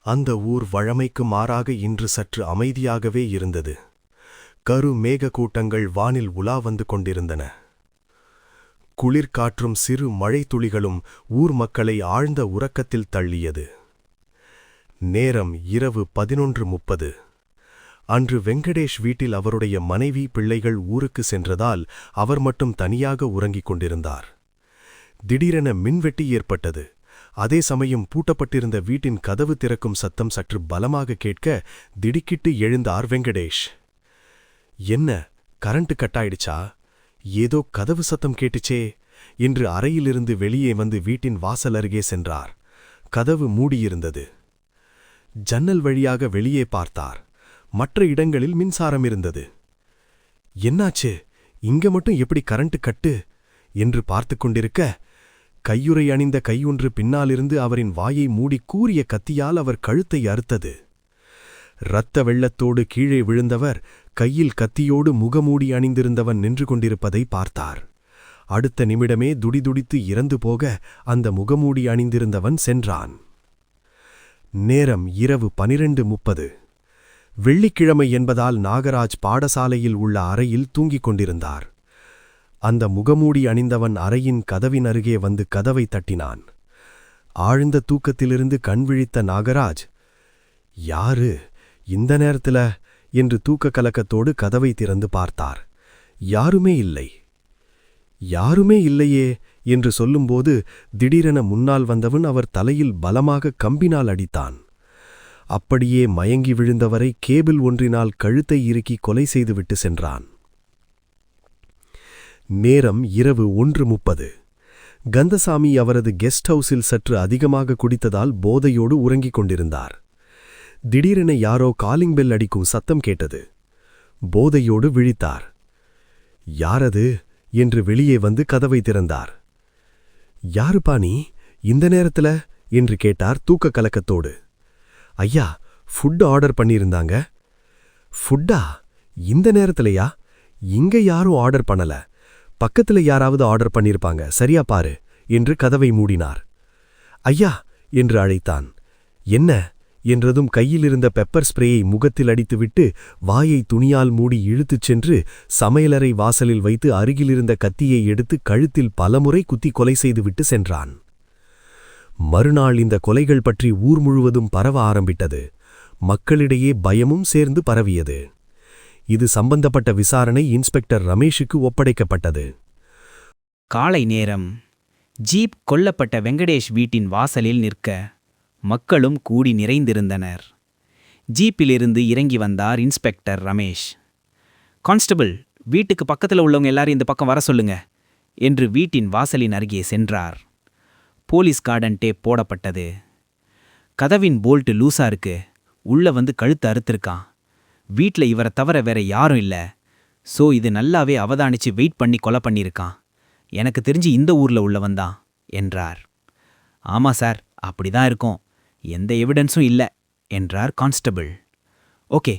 அந்த ஊர் வழமைக்கு மாறாக இன்று சற்று அமைதியாகவே இருந்தது. கரு மேகக்கூட்டங்கள் வானில் உலா வந்து கொண்டிருந்தன. குளிர்காற்றும் சிறு மழைத்துளிகளும் ஊர் மக்களை ஆழ்ந்த உறக்கத்தில் தள்ளியது. நேரம் இரவு 11:30. அன்று வெங்கடேஷ் வீட்டில் அவருடைய மனைவி பிள்ளைகள் ஊருக்கு சென்றதால் அவர் மட்டும் தனியாக உறங்கிக் கொண்டிருந்தார். திடீரென மின்வெட்டி ஏற்பட்டது. அதே சமயம் பூட்டப்பட்டிருந்த வீட்டின் கதவு திறக்கும் சத்தம் சற்று பலமாக கேட்க திடுக்கிட்டு எழுந்தார் வெங்கடேஷ். என்ன, கரண்ட் கட்டாயிடுச்சா? ஏதோ கதவு சத்தம் கேட்டுச்சே என்று அறையிலிருந்து வெளியே வந்து வீட்டின் வாசல் அருகே சென்றார். கதவு மூடியிருந்தது. ஜன்னல் வழியாக வெளியே பார்த்தார். மற்ற இடங்களில் மின்சாரம் இருந்தது. என்னாச்சு, இங்க மட்டும் எப்படி கரண்ட் கட்டு என்று பார்த்து கொண்டிருக்க, கையுறை அணிந்த கையொன்று பின்னாலிருந்து அவரின் வாயை மூடி கூரிய கத்தியால் அவர் கழுத்தை அறுத்தது. இரத்த வெள்ளத்தோடு கீழே விழுந்தவர் கையில் கத்தியோடு முகமூடி அணிந்திருந்தவன் நின்று கொண்டிருப்பதை பார்த்தார். அடுத்த நிமிடமே துடிதுடித்து இறந்து போக அந்த முகமூடி அணிந்திருந்தவன் சென்றான். நேரம் இரவு 12:30. வெள்ளிக்கிழமை என்பதால் நாகராஜ் பாடசாலையில் உள்ள அறையில் தூங்கிக் கொண்டிருந்தார். அந்த முகமூடி அணிந்தவன் அறையின் கதவின் அருகே வந்து கதவை தட்டினான். ஆழ்ந்த தூக்கத்திலிருந்து கண்விழித்த நாகராஜ், யாரு இந்த நேரத்துல என்று தூக்க கலக்கத்தோடு கதவை திறந்து பார்த்தார். யாருமே இல்லை. யாருமே இல்லையே என்று சொல்லும்போது திடீரென முன்னால் வந்தவன் அவர் தலையில் பலமாக கம்பினால் அடித்தான். அப்படியே மயங்கி விழுந்தவரை கேபிள் ஒன்றினால் கழுத்தை இறுக்கி கொலை செய்துவிட்டு சென்றான். நேரம் இரவு 1:30. கந்தசாமி அவரது கெஸ்ட் ஹவுஸில் சற்று அதிகமாக குடித்ததால் போதையோடு உறங்கிக் கொண்டிருந்தார். திடீரென யாரோ காலிங் பெல் அடிக்கும் சத்தம் கேட்டது. போதையோடு விழித்தார். யாரது என்று வெளியே வந்து கதவை திறந்தார். யாருப்பா நீ இந்த நேரத்துல என்று கேட்டார் தூக்க கலக்கத்தோடு. ஐயா, ஃபுட் ஆர்டர் பண்ணியிருந்தாங்க. ஃபுட்டா? இந்த நேரத்திலையா? இங்க யாரும் ஆர்டர் பண்ணல. பக்கத்துல யாராவது ஆர்டர் பண்ணியிருப்பாங்க, சரியா பாரு என்று கதவை மூடினார். ஐயா என்று அழைத்தான். என்ன என்றதும் கையிலிருந்த பெப்பர் ஸ்ப்ரேயை முகத்தில் அடித்துவிட்டு வாயை துணியால் மூடி இழுத்துச் சென்று சமையலறை வாசலில் வைத்து அருகிலிருந்த கத்தியை எடுத்து கழுத்தில் பலமுறை குத்தி கொலை செய்துவிட்டு சென்றான். மறுநாள் இந்த கொலைகள் பற்றி ஊர் முழுவதும் பரவ ஆரம்பித்தது. மக்களிடையே பயமும் சேர்ந்து பரவியது. இது சம்பந்தப்பட்ட விசாரணை இன்ஸ்பெக்டர் ரமேஷுக்கு ஒப்படைக்கப்பட்டது. காலை நேரம். ஜீப் கொல்லப்பட்ட வெங்கடேஷ் வீட்டின் வாசலில் நிற்க மக்களும் கூடி நிறைந்திருந்தனர். ஜீப்பிலிருந்து இறங்கி வந்தார் இன்ஸ்பெக்டர் ரமேஷ். கான்ஸ்டபிள், வீட்டுக்கு பக்கத்தில் உள்ளவங்க எல்லாரும் இந்த பக்கம் வர சொல்லுங்க என்று வீட்டின் வாசலின் அருகே சென்றார். போலீஸ் கார்டன் டேப் போடப்பட்டது. கதவின் போல்ட்டு லூசா இருக்கு. உள்ள வந்து கழுத்து அறுத்திருக்கான். வீட்ல இவரை தவிர வேற யாரும் இல்ல. சோ இது நல்லாவே அவதானிச்சு வெயிட் பண்ணி கொலை பண்ணியிருக்கான். எனக்கு தெரிஞ்சு இந்த ஊர்ல உள்ளவன்தான் என்றார். ஆமா சார், அப்படிதான் இருக்கும். எந்த எவிடன்ஸும் இல்ல என்றார் கான்ஸ்டபிள். ஓகே,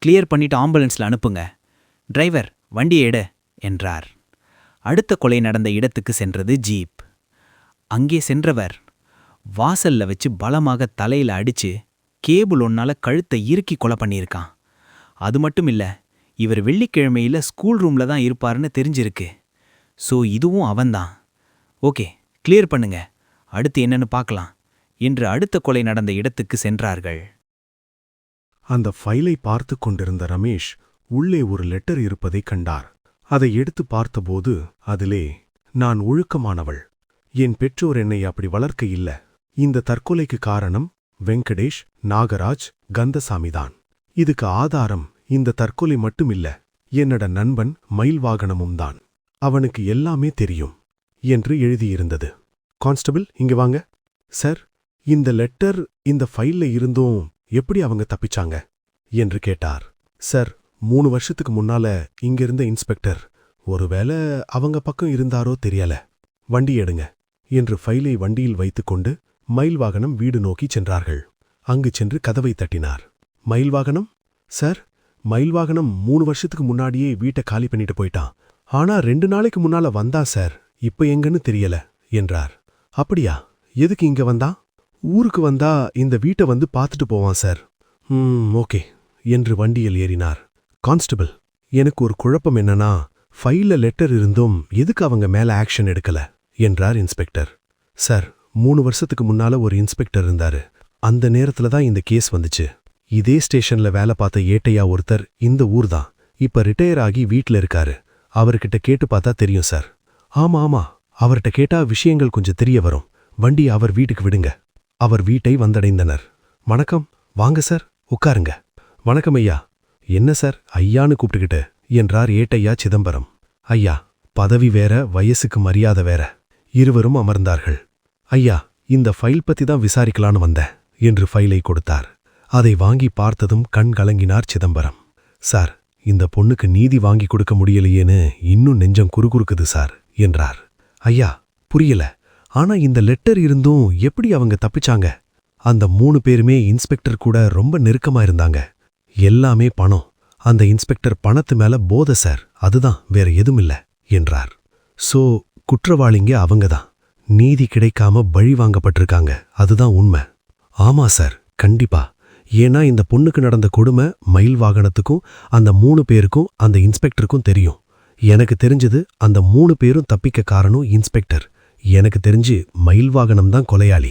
கிளியர் பண்ணிட்டு ஆம்புலன்ஸ்ல அனுப்புங்க. டிரைவர், வண்டியை எடு என்றார். அடுத்த கொலை நடந்த இடத்துக்கு சென்றது ஜீப். அங்கே சென்றவர் வாசல்ல வச்சு பலமாக தலையில அடிச்சு கேபிள் ஒன்னால கழுத்தை இறுக்கி கொலை பண்ணியிருக்கான். அது மட்டும் இல்ல, இவர் வெள்ளிக்கிழமையில ஸ்கூல் ரூம்ல தான் இருப்பாருன்னு தெரிஞ்சிருக்கு. சோ இதுவும் அவன்தான். ஓகே, கிளியர் பண்ணுங்க, அடுத்து என்னன்னு பார்க்கலாம் என்று அடுத்த கொலை நடந்த இடத்துக்கு சென்றார்கள். அந்த ஃபைலை பார்த்து கொண்டிருந்த ரமேஷ் உள்ளே ஒரு லெட்டர் இருப்பதை கண்டார். அதை எடுத்து பார்த்தபோது அதிலே, நான் ஒழுக்கமானவள், என் பெற்றோர் என்னை அப்படி வளர்க்க இல்ல. இந்த தற்கொலைக்கு காரணம் வெங்கடேஷ், நாகராஜ், கந்தசாமிதான். இதுக்கு ஆதாரம் இந்த தற்கொலை மட்டுமில்ல, என்னோட நண்பன் மயில்வாகனமும் தான். அவனுக்கு எல்லாமே தெரியும் என்று எழுதியிருந்தது. கான்ஸ்டபிள், இங்க வாங்க. சார், இந்த லெட்டர் இந்த ஃபைல்ல இருந்தும் எப்படி அவங்க தப்பிச்சாங்க என்று கேட்டார். சார், 3 வருஷத்துக்கு முன்னால இங்கிருந்த இன்ஸ்பெக்டர் ஒருவேளை அவங்க பக்கம் இருந்தாரோ தெரியல. வண்டி எடுங்க என்று ஃபைலை வண்டியில் வைத்துக்கொண்டு மயில்வாகனம் வீடு நோக்கி சென்றார்கள். அங்கு சென்று கதவை தட்டினார். மயில்வாகனம்? சார், மயில்வாகனம் 3 வருஷத்துக்கு முன்னாடியே வீட்டை காலி பண்ணிட்டு போயிட்டான். ஆனா 2 நாளைக்கு முன்னால வந்தான் சார், இப்ப எங்கன்னு தெரியல என்றார். அப்படியா? எதுக்கு இங்க வந்தான்? ஊருக்கு வந்தா இந்த வீட்டை வந்து பார்த்துட்டு போவான் சார். ஓகே என்று வண்டியில் ஏறினார். கான்ஸ்டபிள், எனக்கு ஒரு குழப்பம் என்னன்னா, ஃபைல்ல லெட்டர் இருந்தும் எதுக்கு அவங்க மேல ஆக்ஷன் எடுக்கல என்றார் இன்ஸ்பெக்டர். சார், 3 வருஷத்துக்கு முன்னால ஒரு இன்ஸ்பெக்டர் இருந்தாரு. அந்த நேரத்துல தான் இந்த கேஸ் வந்துச்சு. இதே ஸ்டேஷன்ல வேலை பார்த்த ஏட்டையா ஒருத்தர் இந்த ஊர் தான். இப்ப ரிட்டையர் ஆகி வீட்ல இருக்காரு. அவர்கிட்ட கேட்டு பார்த்தா தெரியும் சார். ஆமா, அவர்கிட்ட கேட்டா விஷயங்கள் கொஞ்சம் தெரிய வரும். வண்டி அவர் வீட்டுக்கு விடுங்க. அவர் வீட்டை வந்தடைந்தனர். வணக்கம், வாங்க சார், உட்காருங்க. வணக்கம் ஐயா. என்ன சார் ஐயான்னு கூப்பிட்டுக்கிட்டு என்றார் ஏட்டையா சிதம்பரம். ஐயா, பதவி வேற, வயசுக்கு மரியாதை வேற. இருவரும் அமர்ந்தார்கள். ஐயா, இந்த ஃபைல் பத்தி தான் விசாரிக்கலான்னு வந்தேன் என்று ஃபைலை கொடுத்தார். அதை வாங்கி பார்த்ததும் கண் கலங்கினார் சிதம்பரம். சார், இந்த பொண்ணுக்கு நீதி வாங்கி கொடுக்க முடியலையேன்னு இன்னும் நெஞ்சம் குறுகுறுக்குது சார் என்றார். ஐயா, புரியல. ஆனா இந்த லெட்டர் இருந்தும் எப்படி அவங்க தப்பிச்சாங்க? அந்த 3 பேருமே இன்ஸ்பெக்டர் கூட ரொம்ப நெருக்கமா இருந்தாங்க. எல்லாமே பணம். அந்த இன்ஸ்பெக்டர் பணத்து மேல போதை சார், அதுதான், வேற எதுமில்ல என்றார். சோ குற்றவாளிங்க அவங்கதான். நீதி கிடைக்காம பழி வாங்கப்பட்டிருக்காங்க, அதுதான் உண்மை. ஆமா சார், கண்டிப்பா. ஏன்னா இந்த பொண்ணுக்கு நடந்த கொடுமை மயில் வாகனத்துக்கும் அந்த 3 பேருக்கும் அந்த இன்ஸ்பெக்டருக்கும் தெரியும். எனக்கு தெரிஞ்சது அந்த 3 பேரும் தப்பிக்க காரணம் இன்ஸ்பெக்டர். எனக்கு தெரிஞ்சு மயில் வாகனம்தான் கொலையாளி.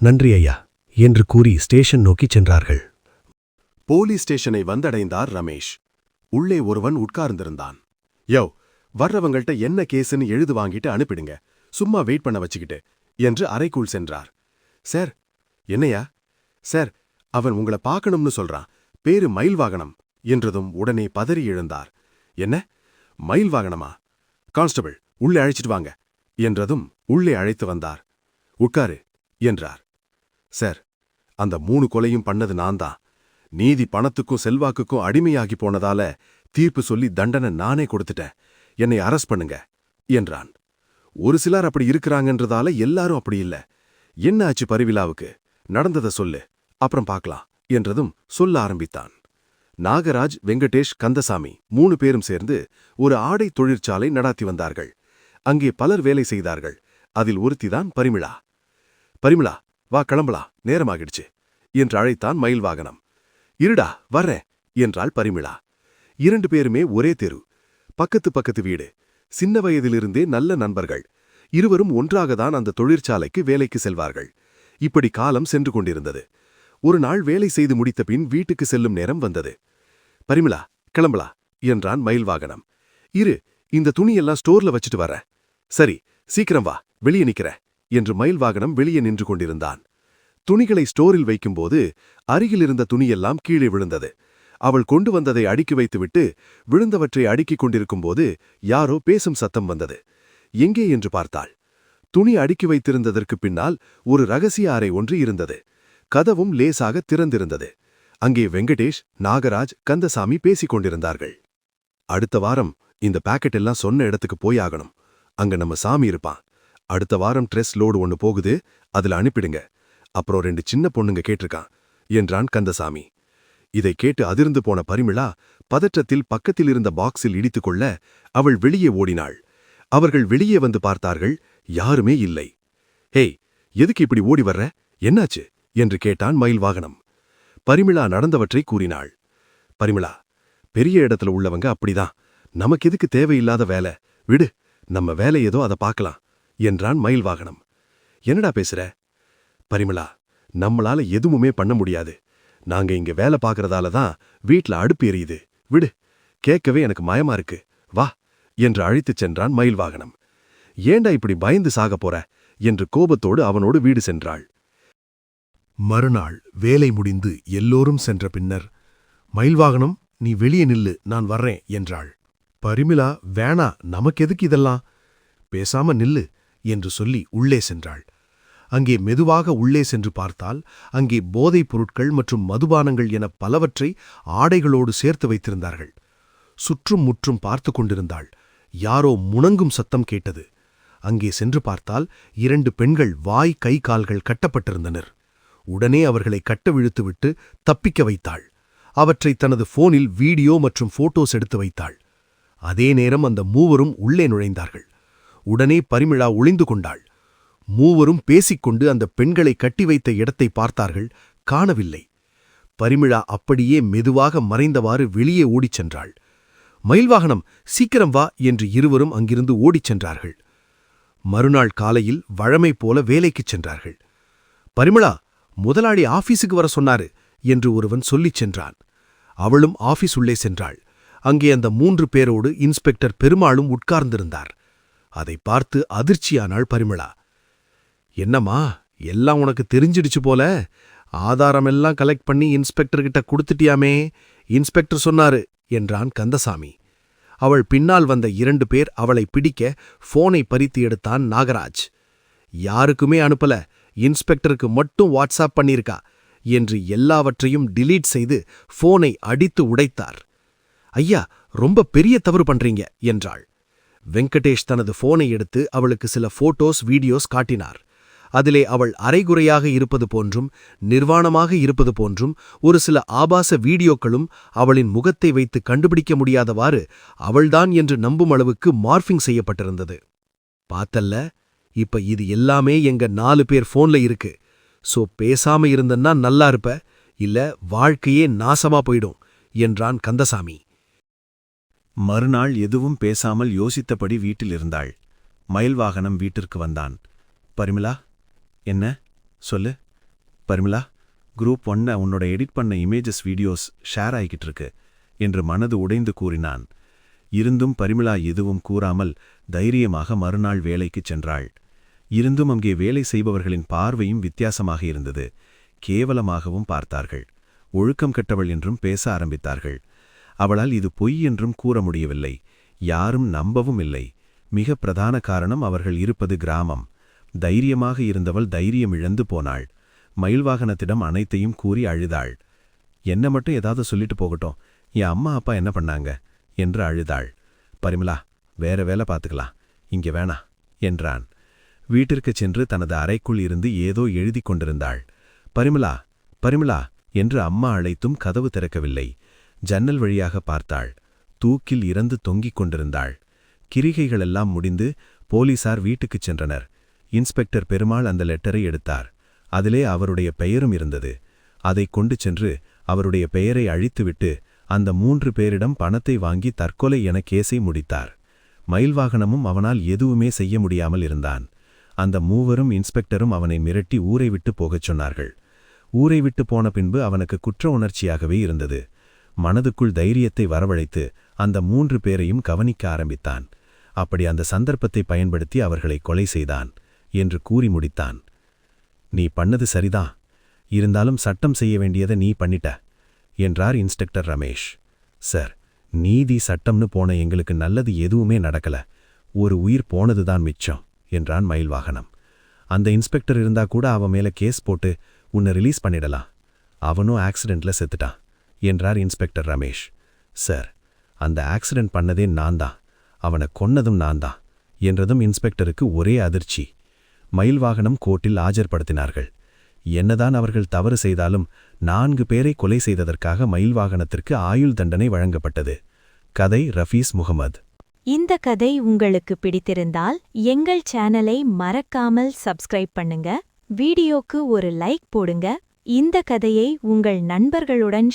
நன்றி ஐயா என்று கூறி ஸ்டேஷன் நோக்கிச் சென்றார்கள். போலீஸ் ஸ்டேஷனை வந்தடைந்தார் ரமேஷ். உள்ளே ஒருவன் உட்கார்ந்திருந்தான். யோ, வர்றவங்கள்ட்ட என்ன கேஸ்ன்னு எழுது வாங்கிட்டு அனுப்பிடுங்க, சும்மா வெயிட் பண்ண வச்சுக்கிட்டு என்று அறைக்குள் சென்றார். சார், என்னையா? சார், அவன் உங்களை பார்க்கணும்னு சொல்றான், பேரு மயில் வாகனம் என்றதும் உடனே பதறி எழுந்தார். என்ன, மயில் வாகனமா? கான்ஸ்டபிள், உள்ளே அழைச்சிட்டு வாங்க என்றதும் உள்ளே அழைத்து வந்தார். உட்காரு என்றார். சார், அந்த 3 கொலையும் பண்ணது நான் தான். நீதி பணத்துக்கும் செல்வாக்குக்கும் அடிமையாகி போனதால தீர்ப்பு சொல்லி தண்டனை நானே கொடுத்துட்டேன். என்னை அரெஸ்ட் பண்ணுங்க என்றான். ஒரு சிலர் அப்படி இருக்கிறாங்கன்றதால எல்லாரும் அப்படி இல்ல. என்ன ஆச்சு பரிவிழாவுக்கு? நடந்ததை சொல்லு, அப்புறம் பார்க்கலாம் என்றதும் சொல்ல ஆரம்பித்தான். நாகராஜ், வெங்கடேஷ், கந்தசாமி 3 பேரும் சேர்ந்து ஒரு ஆடை தொழிற்சாலை நடாத்தி வந்தார்கள். அங்கே பலர் வேலை செய்தார்கள். அதில் ஒருத்திதான் பரிமிளா. பரிமிளா, வா கிளம்பலாம், நேரமாகிடுச்சு என்று அழைத்தான் மயில் வாகனம். இருடா, வர்றேன் என்றாள் பரிமிளா. 2 பேருமே ஒரே தெரு, பக்கத்து வீடு. சின்ன வயதிலிருந்தே நல்ல நண்பர்கள். இருவரும் ஒன்றாகத்தான் அந்த தொழிற்சாலைக்கு வேலைக்கு செல்வார்கள். இப்படி காலம் சென்று கொண்டிருந்தது. ஒரு நாள் வேலை செய்து முடித்த பின் வீட்டுக்கு செல்லும் நேரம் வந்தது. பரிமிளா, கிளம்பலா என்றான் மயில் வாகனம். இரு, இந்த துணியெல்லாம் ஸ்டோர்ல வச்சுட்டு வரேன். சரி, சீக்கிரம் வா, வெளியே நிக்கிற என்று மயில் வாகனம் வெளியே நின்று கொண்டிருந்தான். துணிகளை ஸ்டோரில் வைக்கும்போது அருகிலிருந்த துணியெல்லாம் கீழே விழுந்தது. அவள் கொண்டு வந்ததை அடுக்கி வைத்துவிட்டு விழுந்தவற்றை அடுக்கிக் கொண்டிருக்கும்போது யாரோ பேசும் சத்தம் வந்தது. எங்கே என்று பார்த்தாள். துணி அடுக்கி வைத்திருந்ததற்கு பின்னால் ஒரு ரகசிய அறை ஒன்று இருந்தது. கதவும் லேசாக திறந்திருந்தது. அங்கே வெங்கடேஷ், நாகராஜ், கந்தசாமி பேசிக் கொண்டிருந்தார்கள். அடுத்த வாரம் இந்த பாக்கெட் எல்லாம் சொன்ன இடத்துக்கு போயாகணும். அங்க நம்ம சாமி இருப்பான். அடுத்த வாரம் ட்ரெஸ் லோடு ஒன்று போகுது, அதுல அனுப்பிடுங்க. அப்புறம் 2 சின்ன பொண்ணுங்க கேட்டிருக்கான் என்றான் கந்தசாமி. இதை கேட்டு அதிர்ந்து போன பரிமிளா பதற்றத்தில் பக்கத்தில் இருந்த பாக்ஸில் இடித்துக்கொள்ள அவள் வெளியே ஓடினாள். அவர்கள் வெளியே வந்து பார்த்தார்கள். யாருமே இல்லை. ஹேய், எதுக்கு இப்படி ஓடி வர்ற? என்னாச்சு என்று கேட்டான் மயில் வாகனம். பரிமிளா நடந்தவற்றை கூறினாள். பரிமிளா, பெரிய இடத்துல உள்ளவங்க அப்படிதான். நமக்கு எதுக்கு தேவையில்லாத வேலை? விடு, நம்ம வேலை ஏதோ அதை பார்க்கலாம் என்றான் மயில் வாகனம். என்னடா பேசுற? பரிமிளா, நம்மளால எதுவுமே பண்ண முடியாது. நாங்க இங்க வேலை பார்க்கறதால தான் வீட்ல அடுப்பு எரியுது. விடு, கேட்கவே எனக்கு மயமா இருக்கு. வா என்று அழைத்துச் சென்றான் மயில் வாகனம். ஏண்டா இப்படி பயந்து சாக போற என்று கோபத்தோடு அவனோடு வீடு சென்றாள். மறுநாள் வேலை முடிந்து எல்லோரும் சென்ற பின்னர், மயில் வாகனம், நீ வெளியே நில்லு, நான் வர்றேன் என்றாள். பரிமிளா, வேணா, நமக்கு எதுக்கு இதெல்லாம்? பேசாம நில்லு என்று சொல்லி உள்ளே சென்றாள். அங்கே மெதுவாக உள்ளே சென்று பார்த்தால் அங்கே போதைப் பொருட்கள் மற்றும் மதுபானங்கள் என பலவற்றை ஆடைகளோடு சேர்த்து வைத்திருந்தார்கள். சுற்றும் முற்றும் பார்த்து கொண்டிருந்தாள். யாரோ முணங்கும் சத்தம் கேட்டது. அங்கே சென்று பார்த்தால் 2 பெண்கள் வாய், கை, கால்கள் கட்டப்பட்டிருந்தனர். உடனே அவர்களை கட்டவிழுத்துவிட்டு தப்பிக்க வைத்தாள். அவற்றை தனது போனில் வீடியோ மற்றும் போட்டோஸ் எடுத்து வைத்தாள். அதே நேரம் அந்த மூவரும் உள்ளே நுழைந்தார்கள். உடனே பரிமிளா ஒளிந்து கொண்டாள். மூவரும் பேசிக்கொண்டு அந்த பெண்களை கட்டி வைத்த இடத்தை பார்த்தார்கள், காணவில்லை. பரிமிளா அப்படியே மெதுவாக மறைந்தவாறு வெளியே ஓடிச் சென்றாள். மயில்வாகனம், சீக்கிரம் வா என்று இருவரும் அங்கிருந்து ஓடிச் சென்றார்கள். மறுநாள் காலையில் வழமை போல வேலைக்குச் சென்றார்கள். பரிமிளா, முதலாளி ஆபீஸுக்கு வர சொன்னாரு என்று ஒருவன் சொல்லிச் சென்றான். அவளும் ஆபீஸ் உள்ளே சென்றாள். அங்கே அந்த 3 பேரோடு இன்ஸ்பெக்டர் பெருமாளும் உட்கார்ந்திருந்தார். அதை பார்த்து அதிர்ச்சியானாள் பரிமிளா. என்னம்மா, எல்லாம் உனக்கு தெரிஞ்சிடுச்சு போல. ஆதாரமெல்லாம் கலெக்ட் பண்ணி இன்ஸ்பெக்டர்கிட்ட கொடுத்துட்டியாமே, இன்ஸ்பெக்டர் சொன்னாரு என்றான் கந்தசாமி. அவள் பின்னால் வந்த 2 பேர் அவளை பிடிக்க போனை பறித்து எடுத்தான் நாகராஜ். யாருக்குமே அனுப்பல, இன்ஸ்பெக்டருக்கு மட்டும் வாட்ஸ்அப் பண்ணியிருக்கா என்று எல்லாவற்றையும் டிலீட் செய்து போனை அடித்து உடைத்தார். ஐயா, ரொம்ப பெரிய தவறு பண்றீங்க என்றாள். வெங்கடேஷ் தனது போனை எடுத்து அவளுக்கு சில போட்டோஸ் வீடியோஸ் காட்டினார். அதிலே அவள் அரைகுறையாக இருப்பது போன்றும் நிர்வாணமாக இருப்பது போன்றும் ஒரு சில ஆபாச வீடியோக்களும் அவளின் முகத்தை வைத்து கண்டுபிடிக்க முடியாதவாறு அவள்தான் என்று நம்பும் அளவுக்கு மார்ஃபிங் செய்யப்பட்டிருந்தது. பார்த்தல்ல, இப்ப இது எல்லாமே எங்க 4 பேர் போன்ல இருக்கு. சோ பேசாம இருந்தன்னா நல்லா இருப்ப, இல்ல வாழ்க்கையே நாசமா போயிடும் என்றான் கந்தசாமி. மறுநாள் எதுவும் பேசாமல் யோசித்தபடி வீட்டில் இருந்தாள். மயில்வாகனம் வீட்டிற்கு வந்தான். பரிமிளா, என்ன சொல்லு. பரிமிளா, குரூப் 1 உன்னோட எடிட் பண்ண இமேஜஸ் வீடியோஸ் ஷேர் ஆகிக்கிட்டு இருக்கு என்று மனது உடைந்து கூறினான். இருந்தும் பரிமிளா எதுவும் கூறாமல் தைரியமாக மறுநாள் வேலைக்குச் சென்றாள். இருந்தும் அங்கே வேலை செய்பவர்களின் பார்வையும் வித்தியாசமாக இருந்தது. கேவலமாகவும் பார்த்தார்கள். ஒழுக்கம் கெட்டவள் என்றும் பேச ஆரம்பித்தார்கள். அவளால் இது பொய் என்றும் கூற முடியவில்லை. யாரும் நம்பவும் இல்லை. மிக பிரதான காரணம் அவர்கள் இருப்பது கிராமம். தைரியமாக இருந்தவள் தைரியம் இழந்து போனாள். மயில்வாகனத்திடம் அனைத்தையும் கூறி அழுதாள். என்ன மட்டும் ஏதாவது சொல்லிட்டு போகட்டும், என் அம்மா அப்பா என்ன பண்ணாங்க என்று அழுதாள். பரிமிளா, வேற வேலை பார்த்துக்கலாம், இங்கே வேணா என்றான். வீட்டிற்குச் சென்று தனது அறைக்குள் இருந்து ஏதோ எழுதி கொண்டிருந்தாள். பரிமிளா, பரிமிளா என்று அம்மா அழைத்தும் கதவு திறக்கவில்லை. ஜன்னல் வழியாக பார்த்தாள். தூக்கில் இறந்து தொங்கிக் கொண்டிருந்தாள். கிரிகைகளெல்லாம் முடிந்து போலீசார் வீட்டுக்குச் சென்றனர். இன்ஸ்பெக்டர் பெருமாள் அந்த லெட்டரை எடுத்தார். அதிலே அவருடைய பெயரும் இருந்தது. அதைக் கொண்டு சென்று அவருடைய பெயரை அழித்துவிட்டு அந்த 3 பேரிடம் பணத்தை வாங்கி தற்கொலை என கேஸை முடித்தார். மயில்வாகனமும் அவனால் எதுவுமே செய்ய முடியாமல் இருந்தான். அந்த 3வரும் இன்ஸ்பெக்டரும் அவனை மிரட்டி ஊரை விட்டு போகச் சொன்னார்கள். ஊரை விட்டு போன பின்பு அவனுக்கு குற்ற உணர்ச்சியாகவே இருந்தது. மனதுக்குள் தைரியத்தை வரவழைத்து அந்த 3 பேரையும் கவனிக்க ஆரம்பித்தான். அப்படி அந்த சந்தர்ப்பத்தை பயன்படுத்தி அவர்களை கொலை செய்தான் என்று கூறி முடித்தான். நீ பண்ணது சரிதான், இருந்தாலும் சட்டம் செய்ய வேண்டியதை நீ பண்ணிட்ட என்றார் இன்ஸ்பெக்டர் ரமேஷ். சார், நீதி சட்டம்னு போன எங்களுக்கு நல்லது எதுவுமே நடக்கல, ஒரு உயிர் போனதுதான் மிச்சம் என்றான் மயில்வாகனம். அந்த இன்ஸ்பெக்டர் இருந்தா கூட அவன் மேல கேஸ் போட்டு உன்னை ரிலீஸ் பண்ணிடலாம், அவனும் ஆக்சிடென்ட்ல செத்துட்டான் என்றார் இன்ஸ்பெக்டர் ரமேஷ். சார், அந்த ஆக்சிடென்ட் பண்ணதே நான் தான், அவனை கொன்னதும் நான் தான் என்றதும் இன்ஸ்பெக்டருக்கு ஒரே அதிர்ச்சி. மயில்வாகனம் கோர்ட்டில் ஆஜர்படுத்தினார்கள். என்னதான் அவர்கள் தவறு செய்தாலும் 4 பேரை கொலை செய்ததற்காக மயில்வாகனத்திற்கு ஆயுள் தண்டனை வழங்கப்பட்டது. கதை ரஃபீஸ் முகமது. இந்த கதை உங்களுக்கு பிடித்திருந்தால் எங்கள் சேனலை மறக்காமல் சப்ஸ்கிரைப் பண்ணுங்க, வீடியோக்கு ஒரு லைக் போடுங்க, இந்த கதையை உங்கள் நண்பர்களுடன்